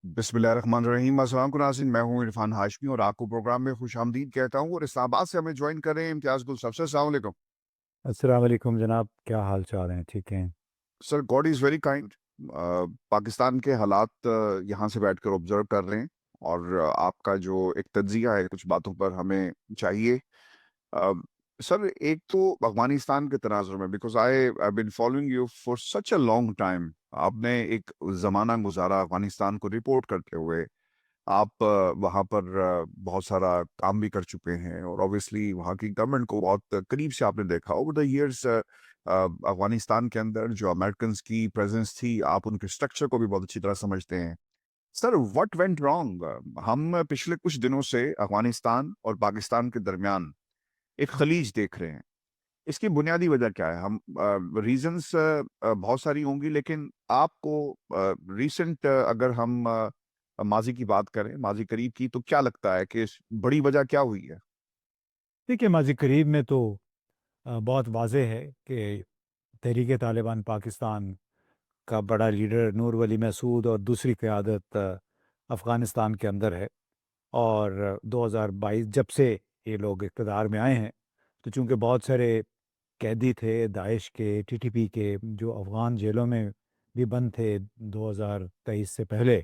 بسم اللہ الرحمن الرحیم۔ السلام علیکم ناظرین، میں ہوں عرفان ہاشمی اور آپ کو پروگرام میں خوش آمدید کہتا ہوں، اور اسلام آباد سے ہمیں جوائن کر رہے ہیں امتیاز گل صاحب۔ السلام علیکم السلام علیکم جناب، کیا حال چال ہیں؟ ٹھیک ہیں؟ Sir. God is very kind. Pakistan کے حالات یہاں سے بیٹھ کر آبزرو کر رہے ہیں، اور آپ کا جو ایک تجزیہ ہے کچھ باتوں پر ہمیں چاہیے۔ آ، سر، ایک تو افغانستان کے تناظر میں، because I been following you for such a long time, آپ نے ایک زمانہ گزارا افغانستان کو رپورٹ کرتے ہوئے۔ آپ وہاں پر بہت سارا کام بھی کر چکے ہیں، اور obviously وہاں کی گورنمنٹ کو بہت قریب سے آپ نے دیکھا اوور دا ایئرس۔ افغانستان کے اندر جو امریکنس کی پریزنس تھی، آپ ان کے اسٹرکچر کو بھی بہت اچھی طرح سمجھتے ہیں۔ سر، واٹ وینٹ رانگ؟ ہم پچھلے کچھ دنوں سے افغانستان اور پاکستان کے درمیان ایک خلیج دیکھ رہے ہیں۔ اس کی بنیادی وجہ کیا ہے؟ ہم ریزنس بہت ساری ہوں گی، لیکن آپ کو ریسنٹ اگر ہم ماضی کی بات کریں، ماضی قریب کی، تو کیا لگتا ہے کہ اس بڑی وجہ کیا ہوئی ہے؟ دیکھیے، ماضی قریب میں تو بہت واضح ہے کہ تحریک طالبان پاکستان کا بڑا لیڈر نور ولی مسعود اور دوسری قیادت افغانستان کے اندر ہے۔ اور 2022 جب سے یہ لوگ اقتدار میں آئے ہیں، تو چونکہ بہت سارے قیدی تھے داعش کے، ٹی ٹی پی کے، جو افغان جیلوں میں بھی بند تھے 2023 سے پہلے،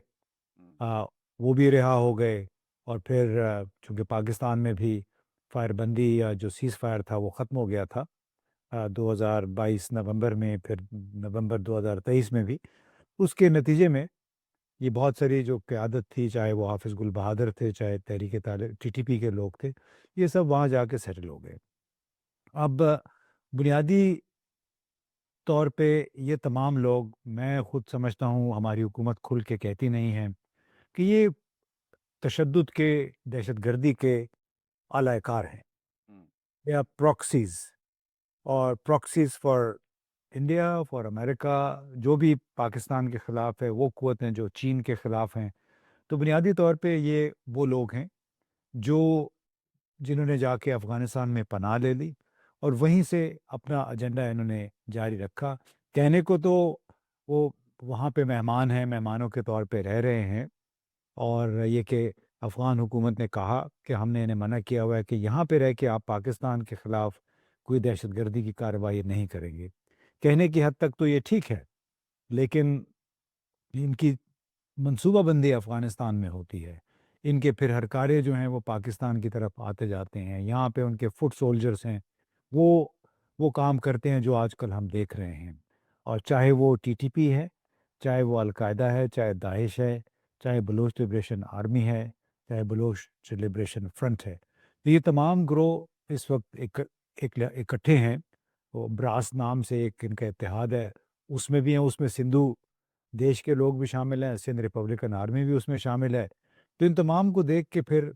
آ، وہ بھی رہا ہو گئے۔ اور پھر چونکہ پاکستان میں بھی فائر بندی یا جو سیز فائر تھا وہ ختم ہو گیا تھا 2022 نومبر میں، پھر نومبر 2023 میں بھی، اس کے نتیجے میں یہ بہت ساری جو قیادت تھی، چاہے وہ حافظ گل بہادر تھے، چاہے تحریک طالب ٹی ٹی پی کے لوگ تھے، یہ سب وہاں جا کے سیٹل ہو گئے۔ اب بنیادی طور پہ یہ تمام لوگ، میں خود سمجھتا ہوں ہماری حکومت کھل کے کہتی نہیں ہے کہ یہ تشدد کے، دہشت گردی کے اعلی کار ہیں، یا پروکسیز، اور پروکسیز فار انڈیا، فار امریکہ، جو بھی پاکستان کے خلاف ہے، وہ قوتیں جو چین کے خلاف ہیں۔ تو بنیادی طور پہ یہ وہ لوگ ہیں جو جنہوں نے جا کے افغانستان میں پناہ لے لی، اور وہیں سے اپنا ایجنڈا انہوں نے جاری رکھا۔ کہنے کو تو وہ وہاں پہ مہمان ہیں، مہمانوں کے طور پہ رہ رہے ہیں، اور یہ کہ افغان حکومت نے کہا کہ ہم نے انہیں منع کیا ہوا ہے کہ یہاں پہ رہ کے آپ پاکستان کے خلاف کوئی دہشت گردی کی کارروائی نہیں کریں گے۔ کہنے کی حد تک تو یہ ٹھیک ہے، لیکن ان کی منصوبہ بندی افغانستان میں ہوتی ہے، ان کے پھر ہرکارے جو ہیں وہ پاکستان کی طرف آتے جاتے ہیں، یہاں پہ ان کے فٹ سولجرز ہیں، وہ وہ کام کرتے ہیں جو آج کل ہم دیکھ رہے ہیں۔ اور چاہے وہ ٹی ٹی پی ہے، چاہے وہ القاعدہ ہے، چاہے داعش ہے، چاہے بلوچ لبریشن آرمی ہے، چاہے بلوچ لبریشن فرنٹ ہے، تو یہ تمام گروہ اس وقت اکٹھے ہیں۔ وہ براس نام سے ایک ان کا اتحاد ہے، اس میں بھی ہیں، اس میں سندھو دیش کے لوگ بھی شامل ہیں، سندھ ریپبلکن آرمی بھی اس میں شامل ہے۔ تو ان تمام کو دیکھ کے پھر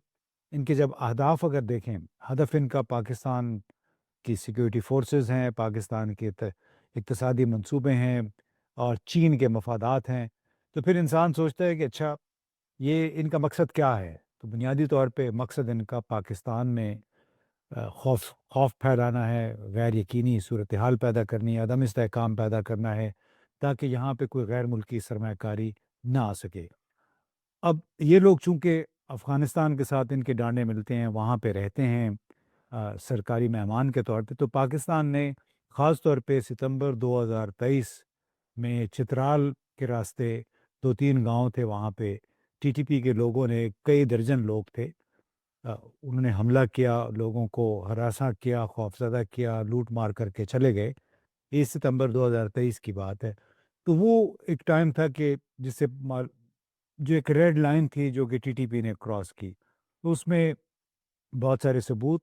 ان کے جب اہداف اگر دیکھیں، ہدف ان کا پاکستان کی سیکیورٹی فورسز ہیں، پاکستان کے اقتصادی منصوبے ہیں، اور چین کے مفادات ہیں، تو پھر انسان سوچتا ہے کہ اچھا، یہ ان کا مقصد کیا ہے؟ تو بنیادی طور پہ مقصد ان کا پاکستان میں خوف پھیلانا ہے، غیر یقینی صورتحال پیدا کرنی ہے، عدم استحکام پیدا کرنا ہے، تاکہ یہاں پہ کوئی غیر ملکی سرمایہ کاری نہ آ سکے۔ اب یہ لوگ چونکہ افغانستان کے ساتھ ان کے ڈانڈے ملتے ہیں، وہاں پہ رہتے ہیں سرکاری مہمان کے طور پہ، تو پاکستان نے خاص طور پہ ستمبر 2023 میں چترال کے راستے 2-3 گاؤں تھے، وہاں پہ ٹی ٹی پی کے لوگوں نے، کئی درجن لوگ تھے، انہوں نے حملہ کیا، لوگوں کو ہراساں کیا، خوفزدہ کیا، لوٹ مار کر کے چلے گئے۔ یہ ستمبر 2023 کی بات ہے۔ تو وہ ایک ٹائم تھا کہ جس سے جو ایک ریڈ لائن تھی جو کہ ٹی ٹی پی نے کراس کی، تو اس میں بہت سارے ثبوت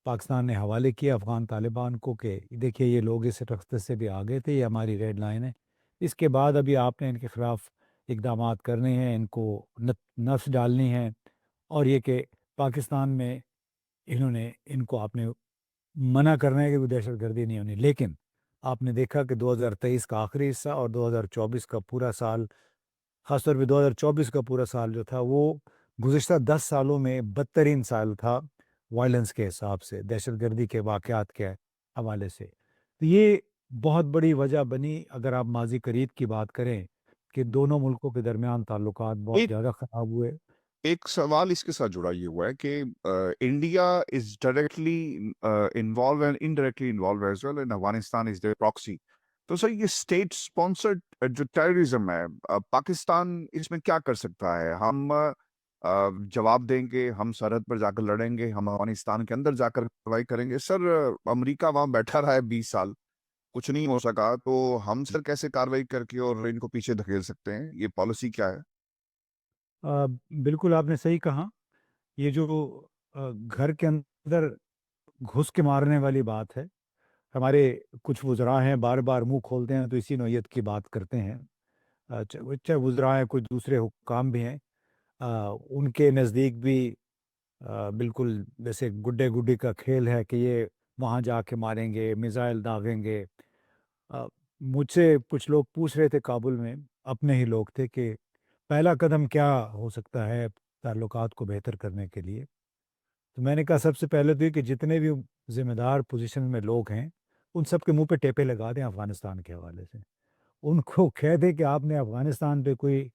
پاکستان نے حوالے کیا افغان طالبان کو کہ دیکھیے یہ لوگ اس رخت سے بھی آگے تھے، یہ ہماری ریڈ لائن ہے، اس کے بعد ابھی آپ نے ان کے خلاف اقدامات کرنے ہیں، ان کو نفس ڈالنی ہے، اور یہ کہ پاکستان میں انہوں نے ان کو آپ نے منع کرنا ہے کہ کوئی دہشت گردی نہیں ہونی۔ لیکن آپ نے دیکھا کہ 2023 کا آخری حصہ اور 2024 کا پورا سال، خاص طور پہ 2024 کا پورا سال جو تھا، وہ گزشتہ 10 سالوں میں بدترین سال تھا وائلنس کے حساب سے، دہشت گردی کے واقعات کے حوالے سے۔ تو یہ بہت بڑی وجہ بنی، اگر آپ ماضی قریب کی بات کریں، کہ دونوں ملکوں کے درمیان تعلقات بہت ایک زیادہ خراب ہوئے۔ ایک سوال اس کے ساتھ جڑا یہ ہوا ہے کہ India is directly involve and indirectly involve as well, and Afghanistan is their proxy. تو سر یہ اسٹیٹ اسپانسرڈ جو ٹیررزم ہے، پاکستان اس میں کیا کر سکتا ہے؟ ہم جواب دیں گے، ہم سرحد پر جا کر لڑیں گے، ہم افغانستان کے اندر جا کر کارروائی کریں گے؟ سر امریکہ وہاں بیٹھا رہا ہے 20 سال، کچھ نہیں ہو سکا، تو ہم سر کیسے کارروائی کر کے اور ان کو پیچھے دھکیل سکتے ہیں؟ یہ پالیسی کیا ہے؟ آ، بالکل آپ نے صحیح کہا۔ یہ جو گھر کے اندر گھس کے مارنے والی بات ہے، ہمارے کچھ وزراء ہیں بار بار منہ کھولتے ہیں تو اسی نوعیت کی بات کرتے ہیں۔ چاہے وزراء ہیں، کچھ دوسرے حکام بھی ہیں، ان کے نزدیک بھی بالکل جیسے گڈے گڈی کا کھیل ہے کہ یہ وہاں جا کے ماریں گے، میزائل داغیں گے۔ آ، مجھ سے کچھ لوگ پوچھ رہے تھے کابل میں، اپنے ہی لوگ تھے، کہ پہلا قدم کیا ہو سکتا ہے تعلقات کو بہتر کرنے کے لیے؟ تو میں نے کہا سب سے پہلے تو یہ کہ جتنے بھی ذمہ دار پوزیشن میں لوگ ہیں، ان سب کے منہ پہ ٹیپے لگا دیں افغانستان کے حوالے سے۔ ان کو کہہ دیں کہ آپ نے افغانستان پہ کوئی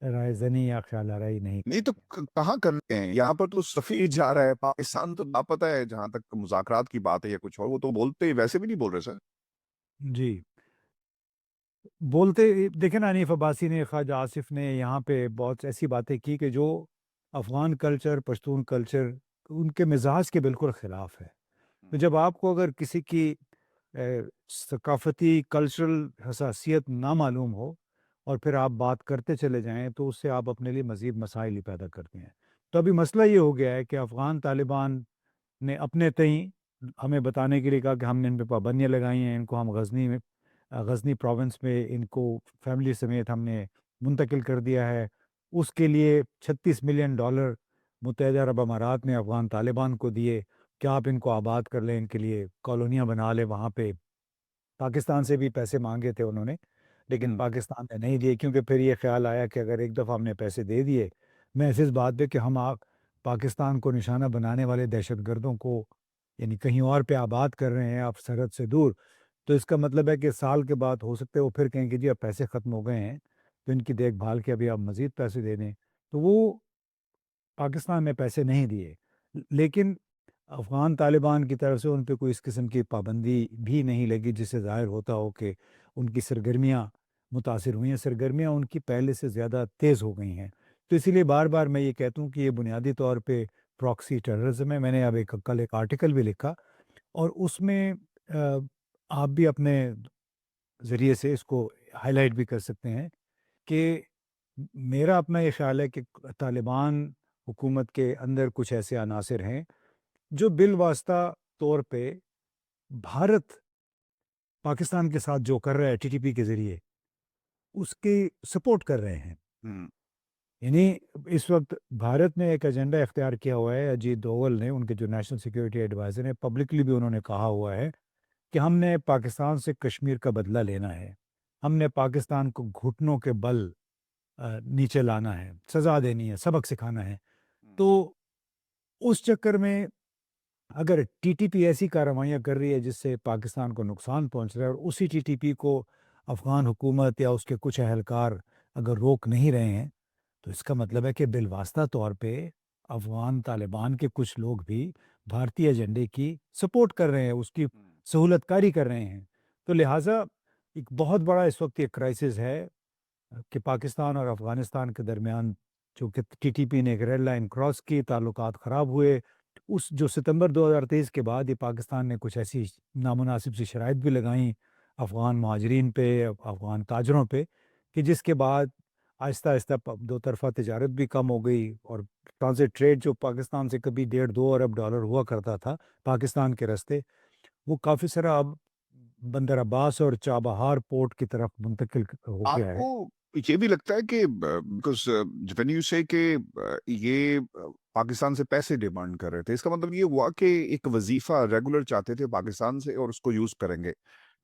رائے زنی یا خیال آرائی نہیں نہیں تو کرنی ہے۔ کہاں کرتے ہیں؟ یہاں پر تو سفیر جا رہا ہے، پاکستان تو لاپتہ ہے جہاں تک مذاکرات کی بات ہے یا کچھ اور، وہ تو بولتے ویسے بھی نہیں بول رہے سر. جی، بولتے دیکھیں نا، حنیف عباسی نے، خواجہ آصف نے یہاں پہ بہت ایسی باتیں کی کہ جو افغان کلچر، پشتون کلچر، ان کے مزاج کے بالکل خلاف ہے۔ تو جب آپ کو اگر کسی کی ثقافتی کلچرل حساسیت نہ معلوم ہو اور پھر آپ بات کرتے چلے جائیں تو اس سے آپ اپنے لیے مزید مسائل ہی پیدا کرتے ہیں۔ تو ابھی مسئلہ یہ ہو گیا ہے کہ افغان طالبان نے اپنے تئیں ہمیں بتانے کے لیے کہا کہ ہم نے ان پہ پابندیاں لگائی ہیں، ان کو ہم غزنی میں، غزنی پروونس میں ان کو فیملی سمیت ہم نے منتقل کر دیا ہے۔ اس کے لیے $36 ملین متحدہ عرب امارات نے افغان طالبان کو دیے کہ آپ ان کو آباد کر لیں، ان کے لیے کالونیاں بنا لیں وہاں پہ۔ پاکستان سے بھی پیسے مانگے تھے انہوں نے، لیکن پاکستان نے نہیں دیے، کیونکہ پھر یہ خیال آیا کہ اگر ایک دفعہ ہم نے پیسے دے دیے، محض اس بات پہ کہ ہم پاکستان کو نشانہ بنانے والے دہشت گردوں کو یعنی کہیں اور پہ آباد کر رہے ہیں آپ سرحد سے دور، تو اس کا مطلب ہے کہ سال کے بعد ہو سکتا ہے وہ پھر کہیں کہ جی اب پیسے ختم ہو گئے ہیں، تو ان کی دیکھ بھال کے ابھی آپ مزید پیسے دے دیں۔ تو وہ پاکستان نے پیسے نہیں دیے، لیکن افغان طالبان کی طرف سے ان پہ کوئی اس قسم کی پابندی بھی نہیں لگی جس سے ظاہر ہوتا ہو کہ ان کی سرگرمیاں متاثر ہوئی ہیں۔ سرگرمیاں ان کی پہلے سے زیادہ تیز ہو گئی ہیں۔ تو اسی لیے بار بار میں یہ کہتا ہوں کہ یہ بنیادی طور پہ پراکسی ٹیررزم ہے۔ میں نے اب کل ایک آرٹیکل بھی لکھا اور اس میں آپ بھی اپنے ذریعے سے اس کو ہائی لائٹ بھی کر سکتے ہیں کہ میرا اپنا یہ خیال ہے کہ طالبان حکومت کے اندر کچھ ایسے عناصر ہیں جو بالواسطہ طور پہ بھارت پاکستان کے ساتھ جو کر رہا ہے TTP کے ذریعے، اس کی سپورٹ کر رہے ہیں۔ یعنی اس وقت بھارت نے ایک ایجنڈا اختیار کیا ہوا ہے، اجیت دوول نے، ان کے جو نیشنل سیکیورٹی ایڈوائزر ہیں، پبلکلی بھی انہوں نے کہا ہوا ہے کہ ہم نے پاکستان سے کشمیر کا بدلہ لینا ہے، ہم نے پاکستان کو گھٹنوں کے بل نیچے لانا ہے، سزا دینی ہے، سبق سکھانا ہے۔ تو اس چکر میں اگر TTP ایسی کارروائیاں کر رہی ہے جس سے پاکستان کو نقصان پہنچ رہا ہے، اور اسی TTP کو افغان حکومت یا اس کے کچھ اہلکار اگر روک نہیں رہے ہیں، تو اس کا مطلب ہے کہ بالواسطہ طور پہ افغان طالبان کے کچھ لوگ بھی بھارتی ایجنڈے کی سپورٹ کر رہے ہیں، اس کی سہولت کاری کر رہے ہیں۔ تو لہٰذا ایک بہت بڑا اس وقت ایک کرائسس ہے کہ پاکستان اور افغانستان کے درمیان جو کہ TTP نے ایک ریڈ لائن کراس کی، تعلقات خراب ہوئے۔ اس جو ستمبر 2023 کے بعد یہ پاکستان نے کچھ ایسی نامناسب سی شرائط بھی لگائیں افغان مہاجرین پہ، افغان تاجروں پہ، کہ جس کے بعد آہستہ آہستہ دو طرفہ تجارت بھی کم ہو گئی، اور ٹرانزٹ ٹریڈ جو پاکستان سے کبھی $1.5-2 ارب ہوا کرتا تھا پاکستان کے راستے، وہ کافی سارا اب بندر عباس اور چابہار پورٹ کی طرف منتقل ہو آپ گیا ہے۔ کو یہ بھی لگتا ہے کہ بیکاز وین یو سے کہ یہ پاکستان سے پیسے ڈیمانڈ کر رہے تھے، اس کا مطلب یہ ہوا کہ ایک وظیفہ ریگولر چاہتے تھے پاکستان سے اور اس کو یوز کریں گے،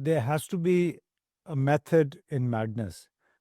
there has to be a method in madness.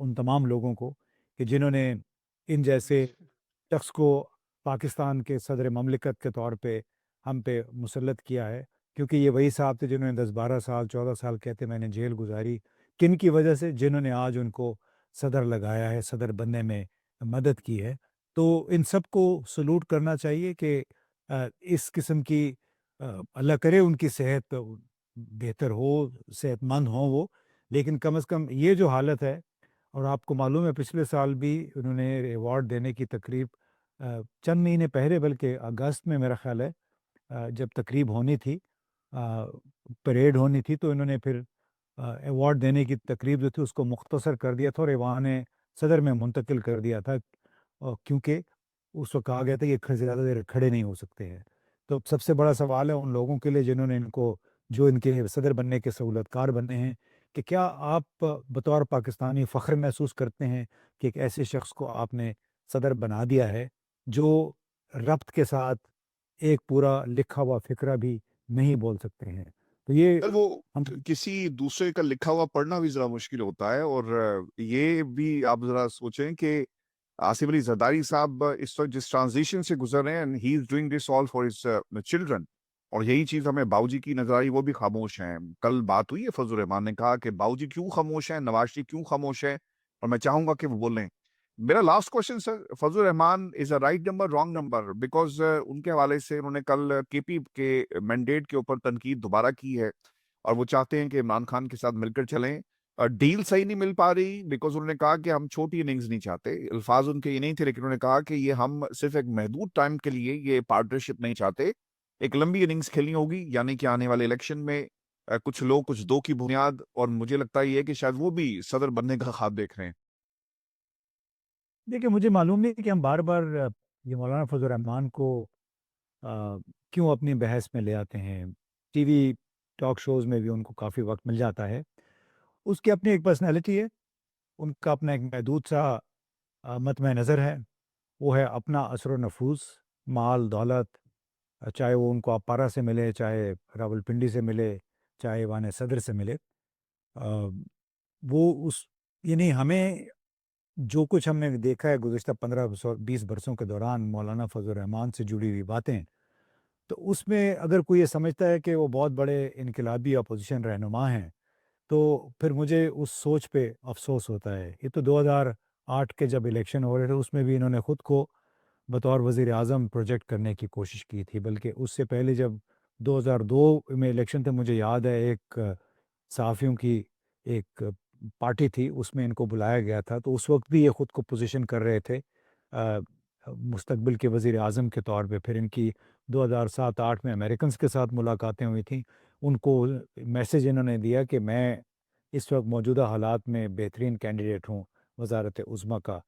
ان تمام لوگوں کو کہ جنہوں نے ان جیسے شخص کو پاکستان کے صدر مملکت کے طور پہ ہم پہ مسلط کیا ہے، کیونکہ یہ وہی صاحب تھے جنہوں نے 10 12 سال 14 سال کہتے میں نے جیل گزاری، کن کی وجہ سے؟ جنہوں نے آج ان کو صدر لگایا ہے، صدر بننے میں مدد کی ہے۔ تو ان سب کو سلوٹ کرنا چاہیے کہ اس قسم کی اللہ کرے ان کی صحت بہتر ہو، صحت مند ہوں وہ، لیکن کم از کم یہ جو حالت ہے، اور آپ کو معلوم ہے پچھلے سال بھی انہوں نے ایوارڈ دینے کی تقریب چند مہینے پہلے، بلکہ اگست میں میرا خیال ہے جب تقریب ہونی تھی، پریڈ ہونی تھی، تو انہوں نے پھر ایوارڈ دینے کی تقریب جو تھی اس کو مختصر کر دیا تھا اور ایوان صدر میں منتقل کر دیا تھا، کیونکہ اس وقت کہا گیا تھا کہ زیادہ دیر کھڑے نہیں ہو سکتے ہیں۔ تو سب سے بڑا سوال ہے ان لوگوں کے لیے جنہوں نے ان کو، جو ان کے صدر بننے کے سہولت کار بننے ہیں، کہ کیا آپ بطور پاکستانی فخر محسوس کرتے ہیں کہ ایک ایسے شخص کو آپ نے صدر بنا دیا ہے جو ربط کے ساتھ ایک پورا لکھا ہوا فقرہ بھی نہیں بول سکتے ہیں؟ تو یہ سر وہ ہم کسی دوسرے کا لکھا ہوا پڑھنا بھی ذرا مشکل ہوتا ہے، اور یہ بھی آپ ذرا سوچیں کہ آصف علی زرداری صاحب اس وقت جس ٹرانزیشن سے گزر رہے ہیں، he is doing this all for his children, اور یہی چیز ہمیں باؤ جی کی نظر آئی، وہ بھی خاموش ہیں۔ کل بات ہوئی ہے، فضل الرحمان نے کہا کہ باؤ جی کیوں خاموش ہیں، نواز شریف کیوں خاموش ہے، اور میں چاہوں گا کہ وہ بولیں۔ میرا last question sir, Fazl ur Rehman is a right number wrong number? Because ان کے حوالے سے انہوں نے کل کے پی کے مینڈیٹ کے اوپر تنقید دوبارہ کی ہے، اور وہ چاہتے ہیں کہ عمران خان کے ساتھ مل کر چلیں۔ ڈیل صحیح نہیں مل پا رہی بیکاز انہوں نے کہا کہ ہم چھوٹی اننگز نہیں چاہتے، الفاظ ان کے یہ نہیں تھے، لیکن انہوں نے کہا کہ یہ ہم صرف ایک محدود ٹائم کے لیے یہ پارٹنرشپ نہیں چاہتے، ایک لمبی اننگز کھیلنی ہوگی، یعنی کہ آنے والے الیکشن میں کچھ لوگ کچھ دو کی بنیاد، اور مجھے لگتا ہے یہ کہ شاید وہ بھی صدر بننے کا خواب دیکھ رہے ہیں۔ دیکھیے مجھے معلوم نہیں کہ ہم بار بار یہ مولانا فضل الرحمان کو کیوں اپنی بحث میں لے آتے ہیں۔ ٹی وی ٹاک شوز میں بھی ان کو کافی وقت مل جاتا ہے، اس کی اپنی ایک پرسنالٹی ہے، ان کا اپنا ایک محدود سا مطمع نظر ہے، وہ ہے اپنا اثر و نفوذ، مال دولت، چاہے وہ ان کو اپارا سے ملے، چاہے راول پنڈی سے ملے، چاہے ایوان صدر سے ملے، آ، وہ اس یعنی ہمیں جو کچھ ہم نے دیکھا ہے گزشتہ 15 20 برسوں کے دوران مولانا فضل الرحمان سے جڑی ہوئی باتیں، تو اس میں اگر کوئی یہ سمجھتا ہے کہ وہ بہت بڑے انقلابی اپوزیشن رہنما ہیں، تو پھر مجھے اس سوچ پہ افسوس ہوتا ہے۔ یہ تو 2008 کے جب الیکشن ہو رہے تھے اس میں بھی انہوں نے خود کو بطور وزیر اعظم پروجیکٹ کرنے کی کوشش کی تھی، بلکہ اس سے پہلے جب 2002 میں الیکشن تھے، مجھے یاد ہے ایک صحافیوں کی ایک پارٹی تھی، اس میں ان کو بلایا گیا تھا، تو اس وقت بھی یہ خود کو پوزیشن کر رہے تھے مستقبل کے وزیر اعظم کے طور پہ۔ پھر ان کی 2007 8 میں امریکنز کے ساتھ ملاقاتیں ہوئی تھیں، ان کو میسج انہوں نے دیا کہ میں اس وقت موجودہ حالات میں بہترین کینڈیڈیٹ ہوں وزارت عظمیٰ کا۔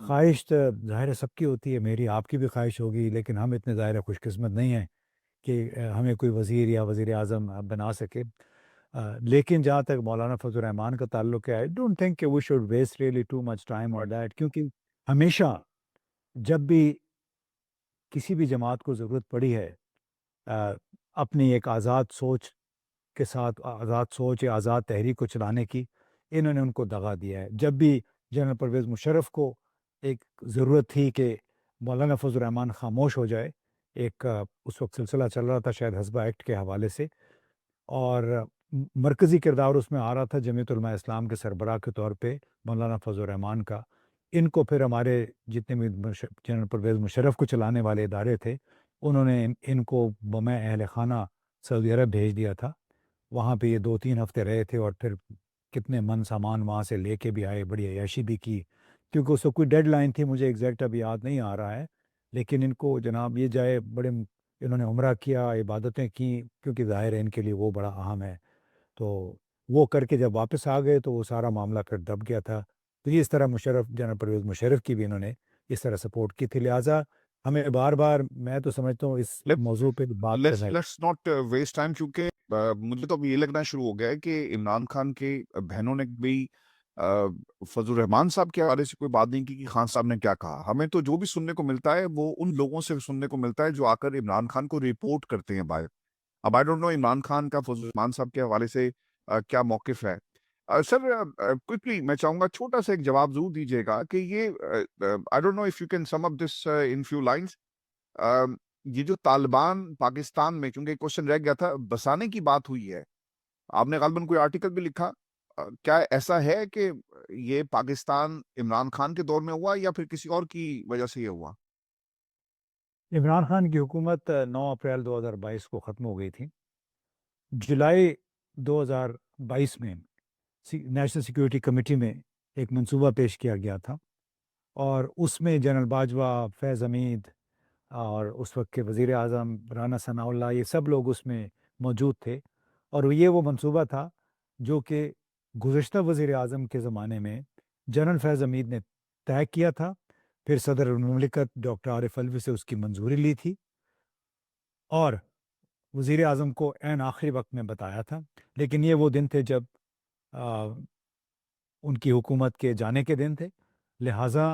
خواہش تو ظاہر ہے سب کی ہوتی ہے، میری آپ کی بھی خواہش ہوگی، لیکن ہم اتنے ظاہر خوش قسمت نہیں ہیں کہ ہمیں کوئی وزیر یا وزیر اعظم بنا سکے۔ لیکن جہاں تک مولانا فضل الرحمان کا تعلق ہے، آئی ڈونٹ تھنک کہ we should waste really too much time اور دیٹ، کیونکہ ہمیشہ جب بھی کسی بھی جماعت کو ضرورت پڑی ہے اپنی ایک آزاد سوچ کے ساتھ، آزاد سوچ یا آزاد تحریک کو چلانے کی، انہوں نے ان کو دغا دیا ہے۔ جب بھی جنرل پرویز مشرف کو ایک ضرورت تھی کہ مولانا فضل الرحمان خاموش ہو جائے، ایک اس وقت سلسلہ چل رہا تھا شاید حزبہ ایکٹ کے حوالے سے، اور مرکزی کردار اس میں آ رہا تھا جمعیت علماء اسلام کے سربراہ کے طور پہ مولانا فضل الرحمان کا، ان کو پھر ہمارے جتنے بھی جنرل پرویز مشرف کو چلانے والے ادارے تھے، انہوں نے ان کو بمِ اہل خانہ سعودی عرب بھیج دیا تھا۔ وہاں پہ یہ 2 3 ہفتے رہے تھے، اور پھر کتنے من سامان وہاں سے لے کے بھی آئے، بڑی عیاشی بھی کی، کیونکہ اس کو کوئی ڈیڈ لائن تھی، مجھے ایگزیکٹ اب یاد نہیں آ رہا ہے، لیکن ان کو جناب یہ جائے بڑے، انہوں نے عمرہ کیا، عبادتیں کیں، کیونکہ ظاہر ہے ان کے لیے وہ بڑا اہم ہے، تو وہ کر کے جب واپس آ گئے تو وہ سارا معاملہ پھر دب گیا تھا۔ تو یہ اس طرح مشرف، جنرل پرویز مشرف کی بھی انہوں نے اس طرح سپورٹ کی تھی، لہٰذا ہمیں بار بار، میں تو سمجھتا ہوں اس موضوع پہ بات کرنا ہے۔ لیٹس ناٹ ویسٹ ٹائم، کیونکہ مجھے تو اب یہ لگنا شروع ہو گیا ہے کہ عمران خان کے بہنوں نے بھی فضل الرحمان صاحب کے حوالے سے کوئی بات نہیں کی کہ خان صاحب نے کیا کہا۔ ہمیں تو جو بھی سننے کو ملتا ہے وہ ان لوگوں سے سننے کو ملتا ہے جو آ کر عمران خان کو رپورٹ کرتے ہیں باہر۔ اب I don't know Imran Khan کا فضل الرحمان صاحب کے حوالے سے کیا موقف ہے۔ سر کوئکلی میں چاہوں گا چھوٹا سا ایک جواب ضرور دیجیے گا کہ یہ I don't know if you can sum up this in few lines. یہ جو طالبان پاکستان میں، کیونکہ کوشچن رہ گیا تھا، بسانے کی بات ہوئی ہے، آپ نے غالباً کوئی آرٹیکل بھی لکھا، کیا ایسا ہے کہ یہ پاکستان عمران خان کے دور میں ہوا یا پھر کسی اور کی وجہ سے یہ ہوا؟ عمران خان کی حکومت 9 اپریل 2022 کو ختم ہو گئی تھی. جولائی 2022 میں نیشنل سیکیورٹی کمیٹی میں ایک منصوبہ پیش کیا گیا تھا، اور اس میں جنرل باجوہ، فیض حمید اور اس وقت کے وزیر اعظم رانا ثناء اللہ، یہ سب لوگ اس میں موجود تھے. اور یہ وہ منصوبہ تھا جو کہ گزشتہ وزیر اعظم کے زمانے میں جنرل فیض حمید نے طے کیا تھا. پھر صدر مملکت ڈاکٹر عارف الوی سے اس کی منظوری لی تھی، اور وزیر اعظم کو عین آخری وقت میں بتایا تھا. لیکن یہ وہ دن تھے جب ان کی حکومت کے جانے کے دن تھے، لہٰذا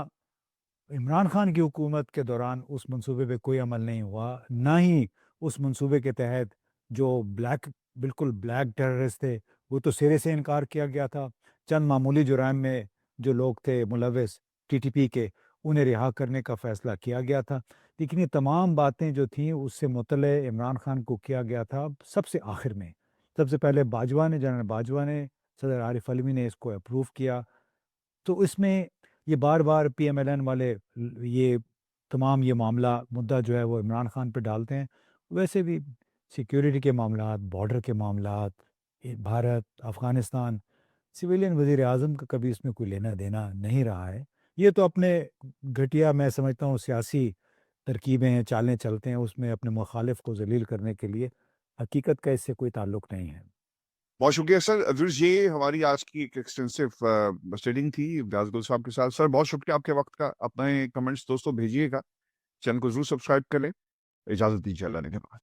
عمران خان کی حکومت کے دوران اس منصوبے پہ کوئی عمل نہیں ہوا، نہ ہی اس منصوبے کے تحت جو بالکل بلیک ٹیررسٹ تھے وہ تو سرے سے انکار کیا گیا تھا. چند معمولی جرائم میں جو لوگ تھے ملوث ٹی ٹی پی کے، انہیں رہا کرنے کا فیصلہ کیا گیا تھا. لیکن یہ تمام باتیں جو تھیں اس سے مطلع عمران خان کو کیا گیا تھا سب سے آخر میں. سب سے پہلے جنرل باجوہ نے، صدر عارف الوی نے اس کو اپروو کیا. تو اس میں یہ بار بار پی ایم ایل این والے یہ تمام یہ معاملہ مدعا جو ہے وہ عمران خان پہ ڈالتے ہیں. ویسے بھی سیکیورٹی کے معاملات، بارڈر کے معاملات، بھارت افغانستان، سویلین وزیر اعظم کا کبھی اس میں کوئی لینا دینا نہیں رہا ہے. یہ تو اپنے گھٹیا، میں سمجھتا ہوں، سیاسی ترکیبیں ہیں، چالیں چلتے ہیں اس میں اپنے مخالف کو ذلیل کرنے کے لیے. حقیقت کا اس سے کوئی تعلق نہیں ہے. بہت شکریہ سر. ویورز، یہ ہماری آج کی ایک ایکسٹینسو اسٹڈنگ تھی بیاض گل صاحب کے ساتھ. سر بہت شکریہ آپ کے وقت کا. اپنے کمنٹس دوستوں بھیجیے گا، چینل کو ضرور سبسکرائب کر لیں. اجازت دیجیے، اللہ نے کے بعد.